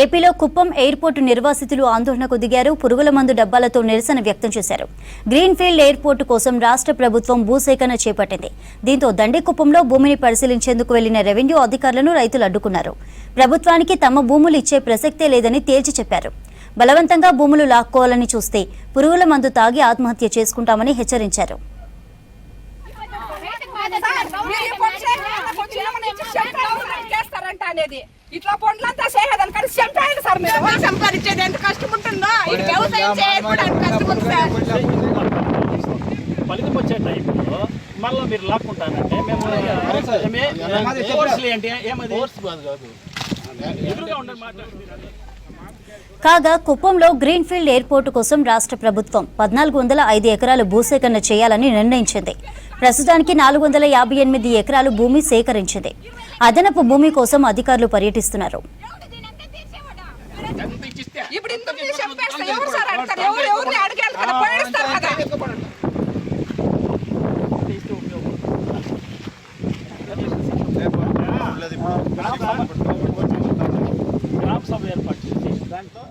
ఏపీలో కుప్పం ఎయిర్పోర్టు నిర్వాసితులు ఆందోళనకు దిగారు. పురుగుల మందు డబ్బాలతో నిరసన వ్యక్తం చేశారు. గ్రీన్ఫీల్డ్ ఎయిర్పోర్టు కోసం రాష్ట్ర ప్రభుత్వం భూసేకరణ చేపట్టింది. దీంతో దండికుప్పంలో భూమిని పరిశీలించేందుకు వెళ్లిన రెవెన్యూ అధికారులను రైతులు అడ్డుకున్నారు. ప్రభుత్వానికి తమ భూములు ఇచ్చే ప్రసక్తే లేదని తేల్చి చెప్పారు. బలవంతంగా భూములు లాక్కోవాలని చూస్తే పురుగుల మందు తాగి ఆత్మహత్య చేసుకుంటామని హెచ్చరించారు. ఇట్లా పండ్లంతా చేయదని కానీ చెప్పండి సార్, మీరు సంపాదించేది ఎంత కష్టం ఉంటుందో ఇది వ్యవసాయం చేయడం కూడా అంత కష్టం ఉంది సార్. ఫలితం వచ్చే టైంలో మళ్ళీ మీరు లాక్కుంటానంటే కాగా కుప్పంలో గ్రీన్ఫీల్డ్ ఎయిర్పోర్టు కోసం రాష్ట్ర ప్రభుత్వం 1405 ఎకరాలు భూసేకరణ చేయాలని నిర్ణయించింది. ప్రస్తుతానికి 458 ఎకరాలు భూమి సేకరించింది. అదనపు భూమి కోసం అధికారులు పర్యటిస్తున్నారు. గ్రామ సభ ఏర్పాటు చేసి దాంట్లో